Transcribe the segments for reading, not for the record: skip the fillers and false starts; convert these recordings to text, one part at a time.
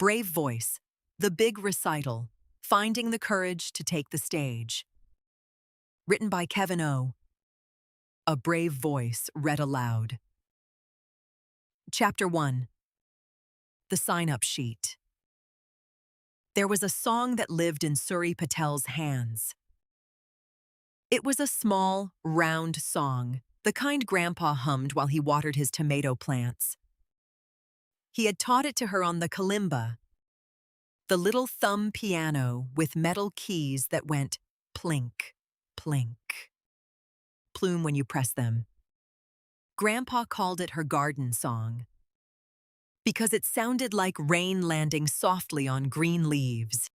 Brave Voice, The Big Recital, Finding the Courage to Take the Stage. Written by Kevin O. A Brave Voice read aloud. Chapter 1. The Sign-Up Sheet. There was a song that lived in Suri Patel's hands. It was a small, round song, the kind Grandpa hummed while he watered his tomato plants. He had taught it to her on the kalimba, the little thumb piano with metal keys that went plink, plink, plume when you press them. Grandpa called it her garden song because it sounded like rain landing softly on green leaves.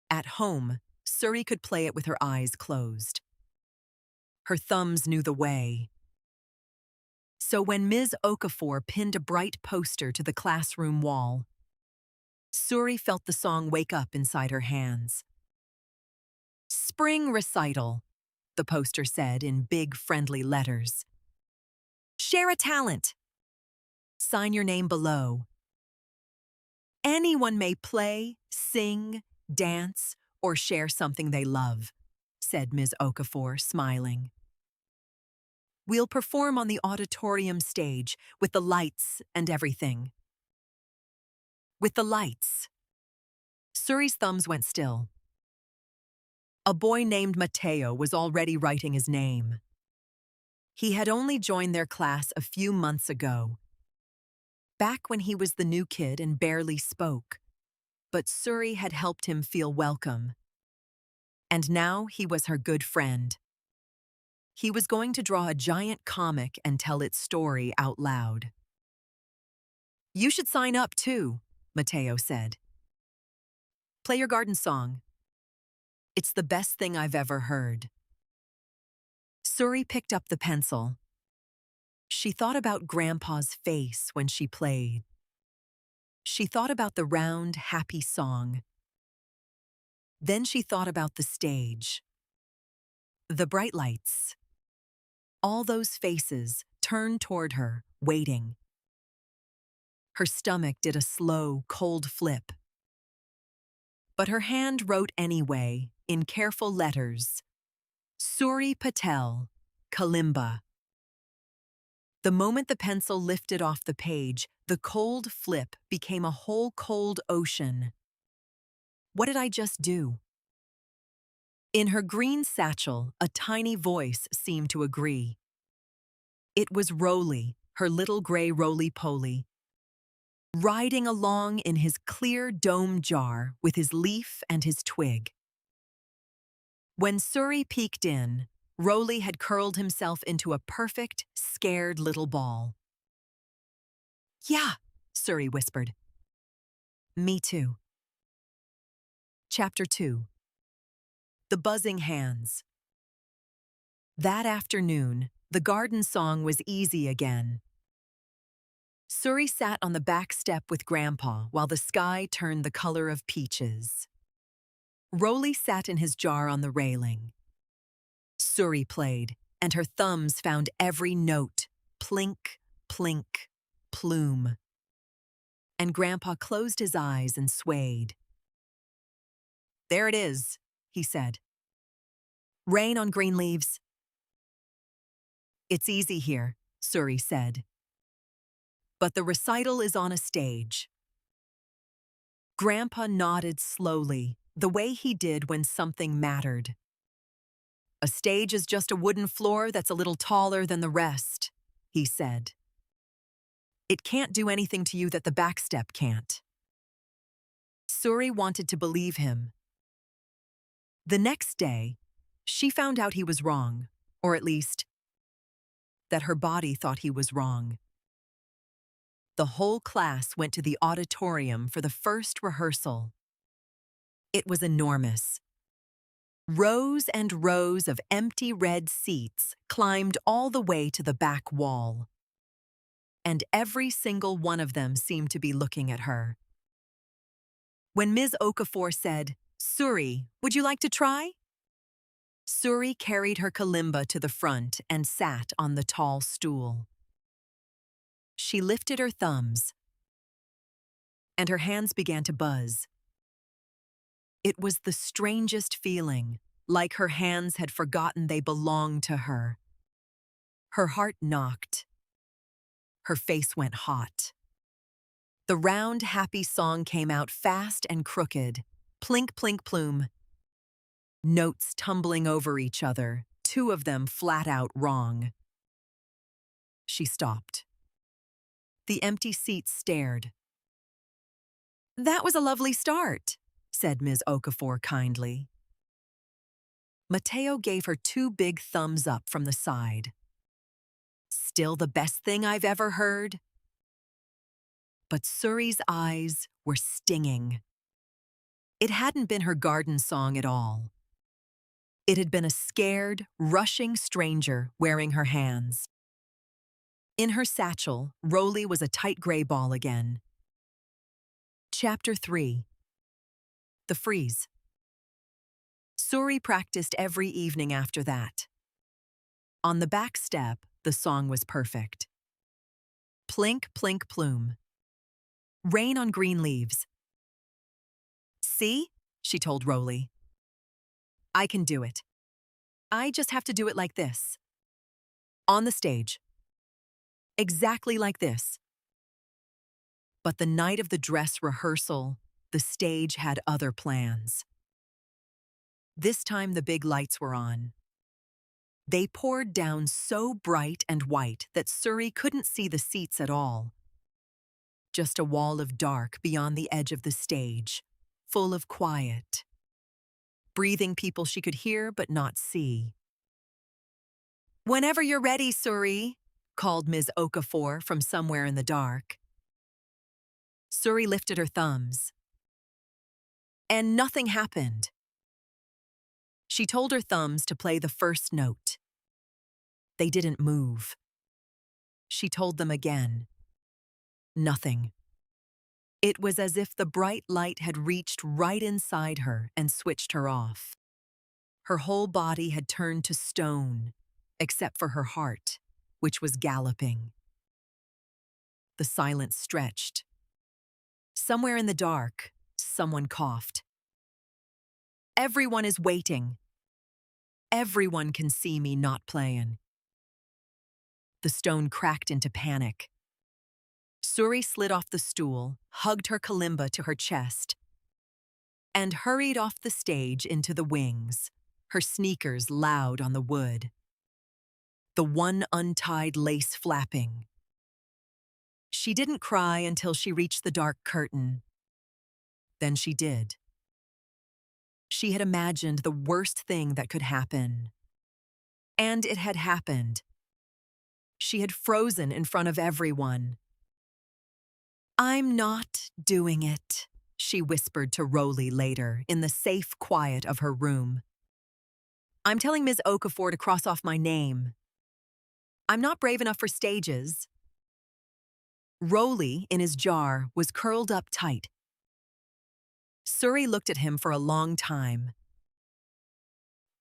At home, Suri could play it with her eyes closed. Her thumbs knew the way. So when Ms. Okafor pinned a bright poster to the classroom wall, Suri felt the song wake up inside her hands. Spring Recital, the poster said in big, friendly letters. Share a talent. Sign your name below. Anyone may play, sing, dance, or share something they love, said Ms. Okafor, smiling. We'll perform on the auditorium stage with the lights and everything. With the lights. Suri's thumbs went still. A boy named Mateo was already writing his name. He had only joined their class a few months ago, back when he was the new kid and barely spoke, but Suri had helped him feel welcome. And now he was her good friend. He was going to draw a giant comic and tell its story out loud. You should sign up too, Mateo said. Play your garden song. It's the best thing I've ever heard. Suri picked up the pencil. She thought about Grandpa's face when she played. She thought about the round, happy song. Then she thought about the stage. The bright lights. All those faces turned toward her, waiting. Her stomach did a slow, cold flip. But her hand wrote anyway, in careful letters, Suri Patel, Kalimba. The moment the pencil lifted off the page, the cold flip became a whole cold ocean. What did I just do? In her green satchel, a tiny voice seemed to agree. It was Roly, her little gray roly-poly, riding along in his clear dome jar with his leaf and his twig. When Suri peeked in, Roly had curled himself into a perfect, scared little ball. Yeah, Suri whispered. Me too. Chapter 2. The Buzzing Hands. That afternoon, the garden song was easy again. Suri sat on the back step with Grandpa while the sky turned the color of peaches. Roly sat in his jar on the railing. Suri played, and her thumbs found every note, plink, plink, plume. And Grandpa closed his eyes and swayed. There it is, he said. Rain on green leaves. It's easy here, Suri said. But the recital is on a stage. Grandpa nodded slowly, the way he did when something mattered. A stage is just a wooden floor that's a little taller than the rest, he said. It can't do anything to you that the back step can't. Suri wanted to believe him. The next day, she found out he was wrong, or at least, that her body thought he was wrong. The whole class went to the auditorium for the first rehearsal. It was enormous. Rows and rows of empty red seats climbed all the way to the back wall. And every single one of them seemed to be looking at her. When Ms. Okafor said, Suri, would you like to try? Suri carried her kalimba to the front and sat on the tall stool. She lifted her thumbs. and her hands began to buzz. It was the strangest feeling, like her hands had forgotten they belonged to her. Her heart knocked. Her face went hot. The round, happy song came out fast and crooked. Plink, plink, plume. Notes tumbling over each other, two of them flat out wrong. She stopped. The empty seats stared. "That was a lovely start," said Ms. Okafor kindly. Mateo gave her two big thumbs up from the side. "Still the best thing I've ever heard?" But Suri's eyes were stinging. It hadn't been her garden song at all. It had been a scared, rushing stranger wearing her hands. In her satchel, Roly was a tight gray ball again. Chapter 3. The Freeze. Suri practiced every evening after that. On the back step, the song was perfect. Plink, plink, plume. Rain on green leaves. "See?" she told Roly. "I can do it. I just have to do it like this. On the stage. Exactly like this." But the night of the dress rehearsal, the stage had other plans. This time the big lights were on. They poured down so bright and white that Suri couldn't see the seats at all. Just a wall of dark beyond the edge of the stage, full of quiet. Breathing people she could hear but not see. "Whenever you're ready, Suri," called Ms. Okafor from somewhere in the dark. Suri lifted her thumbs. And nothing happened. She told her thumbs to play the first note. They didn't move. She told them again. Nothing. It was as if the bright light had reached right inside her and switched her off. Her whole body had turned to stone, except for her heart, which was galloping. The silence stretched. Somewhere in the dark, someone coughed. "Everyone is waiting. Everyone can see me not playing." The stone cracked into panic. Suri slid off the stool, hugged her kalimba to her chest, and hurried off the stage into the wings, her sneakers loud on the wood. The one untied lace flapping. She didn't cry until she reached the dark curtain. Then she did. She had imagined the worst thing that could happen. And it had happened. She had frozen in front of everyone. "I'm not doing it," she whispered to Roly later in the safe quiet of her room. "I'm telling Ms. Okafor to cross off my name. I'm not brave enough for stages." Roly, in his jar, was curled up tight. Suri looked at him for a long time.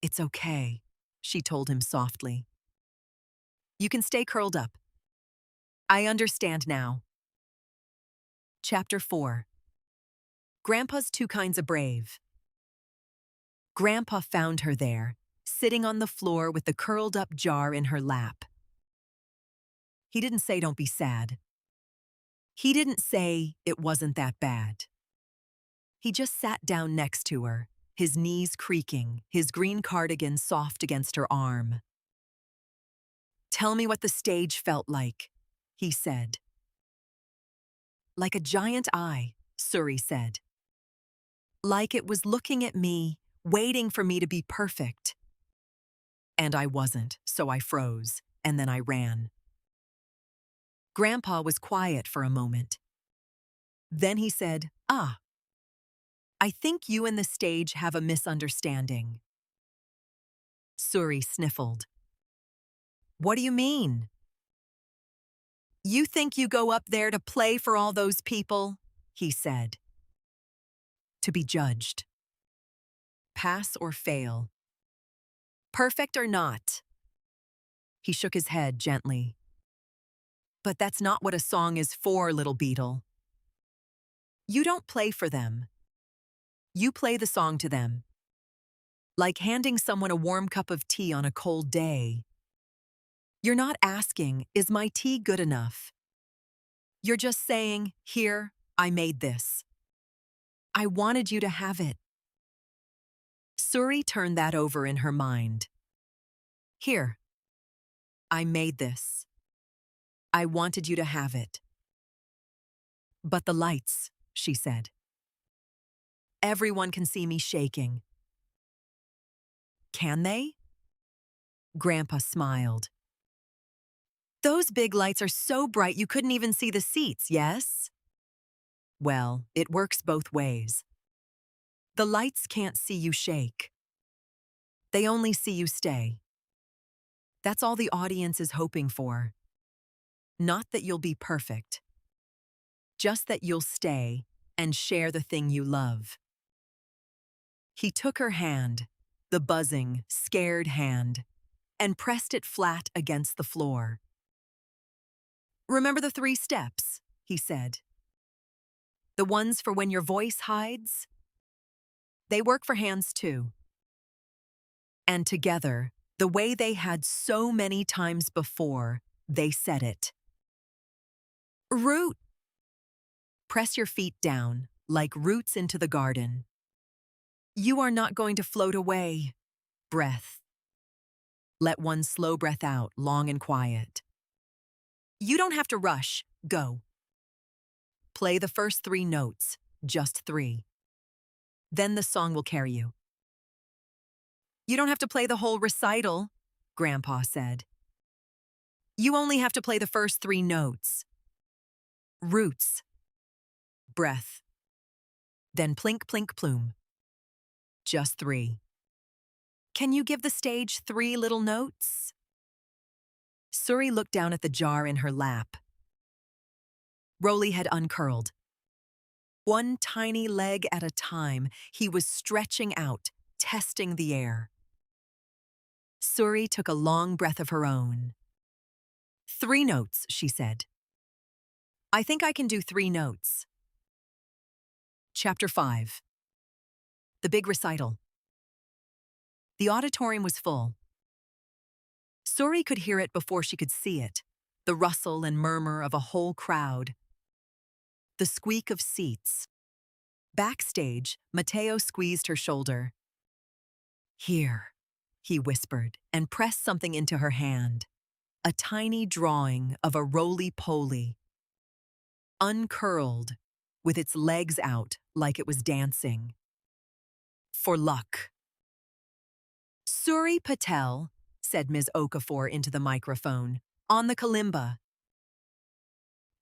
"It's okay," she told him softly. "You can stay curled up. I understand now." Chapter 4. Grandpa's Two Kinds of Brave. Grandpa found her there, sitting on the floor with the curled-up jar in her lap. He didn't say don't be sad. He didn't say it wasn't that bad. He just sat down next to her, his knees creaking, his green cardigan soft against her arm. "Tell me what the stage felt like," he said. "Like a giant eye," Suri said. "Like it was looking at me, waiting for me to be perfect." And I wasn't, so I froze, and then I ran. Grandpa was quiet for a moment. Then he said, I think you and the stage have a misunderstanding." Suri sniffled. "What do you mean?" "You think you go up there to play for all those people," he said. "To be judged. Pass or fail. Perfect or not." He shook his head gently. "But that's not what a song is for, little beetle." You don't play for them. You play the song to them. Like handing someone a warm cup of tea on a cold day. You're not asking, is my tea good enough? You're just saying, here, I made this. I wanted you to have it. Suri turned that over in her mind. Here, I made this. I wanted you to have it. But the lights, she said. Everyone can see me shaking. Can they? Grandpa smiled. Those big lights are so bright you couldn't even see the seats, yes? Well, it works both ways. The lights can't see you shake. They only see you stay. That's all the audience is hoping for. Not that you'll be perfect. Just that you'll stay and share the thing you love. He took her hand, the buzzing, scared hand, and pressed it flat against the floor. Remember the 3 steps, he said. The ones for when your voice hides? They work for hands too. And together, the way they had so many times before, they said it. Root. Press your feet down, like roots into the garden. You are not going to float away. Breath. Let one slow breath out, long and quiet. You don't have to rush. Go. Play the first 3 notes, just 3. Then the song will carry you. You don't have to play the whole recital, Grandpa said. You only have to play the first 3 notes. Roots. Breath. Then plink, plink, plume. Just 3. Can you give the stage 3 little notes? Suri looked down at the jar in her lap. Rolly had uncurled. One tiny leg at a time, he was stretching out, testing the air. Suri took a long breath of her own. 3 notes, she said. I think I can do 3 notes. Chapter 5. The Big Recital. The auditorium was full. Suri could hear it before she could see it, the rustle and murmur of a whole crowd. The squeak of seats. Backstage, Mateo squeezed her shoulder. Here, he whispered and pressed something into her hand. A tiny drawing of a roly-poly. Uncurled, with its legs out like it was dancing. For luck. Suri Patel, said Ms. Okafor into the microphone, on the kalimba.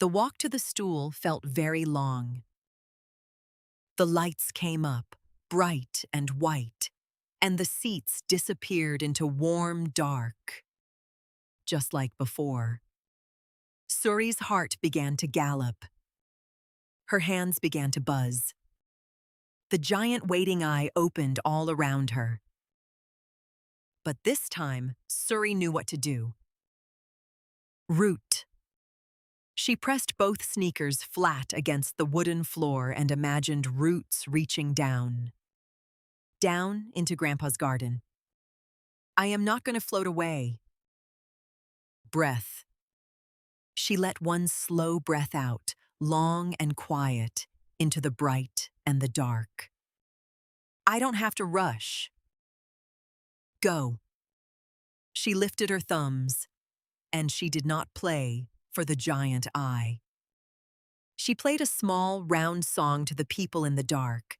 The walk to the stool felt very long. The lights came up, bright and white, and the seats disappeared into warm dark. Just like before. Suri's heart began to gallop. Her hands began to buzz. The giant waiting eye opened all around her. But this time, Suri knew what to do. Root. She pressed both sneakers flat against the wooden floor and imagined roots reaching down. Down into Grandpa's garden. I am not going to float away. Breath. She let one slow breath out, long and quiet, into the bright and the dark. I don't have to rush. Go. She lifted her thumbs, and she did not play for the giant eye. She played a small, round song to the people in the dark,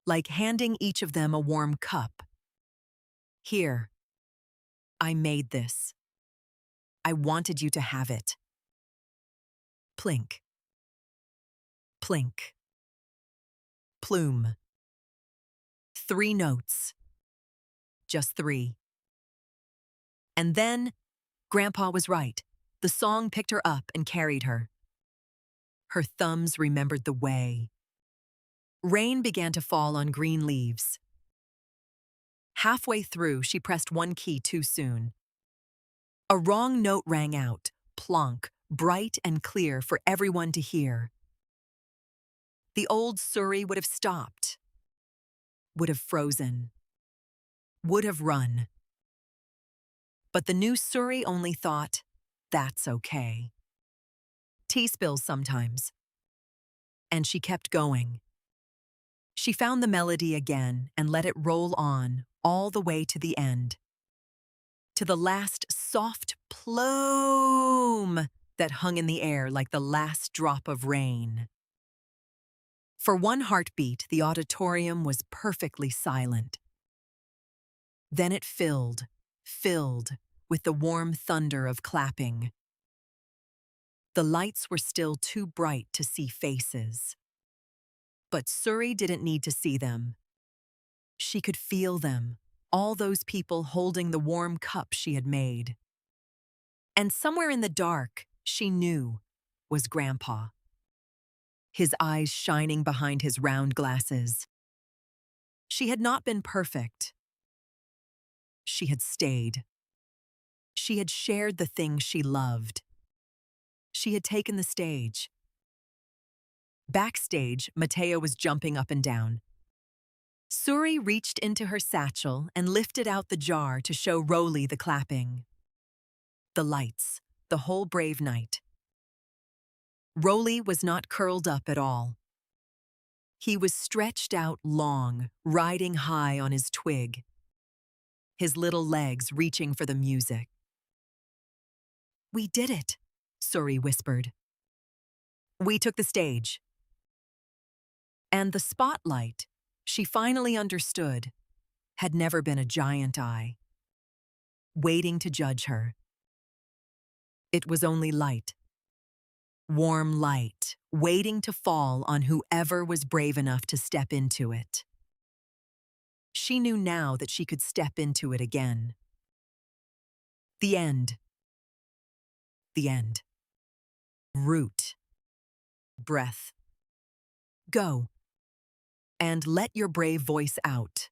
like handing each of them a warm cup. Here, I made this. I wanted you to have it. Plink. Plink. Plume. 3 notes. Just 3. And then, Grandpa was right. The song picked her up and carried her. Her thumbs remembered the way. Rain began to fall on green leaves. Halfway through, she pressed one key too soon. A wrong note rang out, plonk, bright and clear for everyone to hear. The old Suri would have stopped, would have frozen, would have run. But the new Suri only thought, that's okay. Tea spills sometimes. And she kept going. She found the melody again and let it roll on all the way to the end. To the last soft plume that hung in the air like the last drop of rain. For one heartbeat, the auditorium was perfectly silent. Then it filled with the warm thunder of clapping. The lights were still too bright to see faces. But Suri didn't need to see them. She could feel them, all those people holding the warm cup she had made. And somewhere in the dark, she knew, was Grandpa. His eyes shining behind his round glasses. She had not been perfect. She had stayed. She had shared the things she loved. She had taken the stage. Backstage, Mateo was jumping up and down. Suri reached into her satchel and lifted out the jar to show Roly the clapping. The lights, the whole brave night. Roly was not curled up at all. He was stretched out long, riding high on his twig, his little legs reaching for the music. "We did it," Suri whispered. "We took the stage." And the spotlight, she finally understood, had never been a giant eye, waiting to judge her. It was only light, warm light, waiting to fall on whoever was brave enough to step into it. She knew now that she could step into it again. The end. The end. Root. Breath. Go. And let your brave voice out.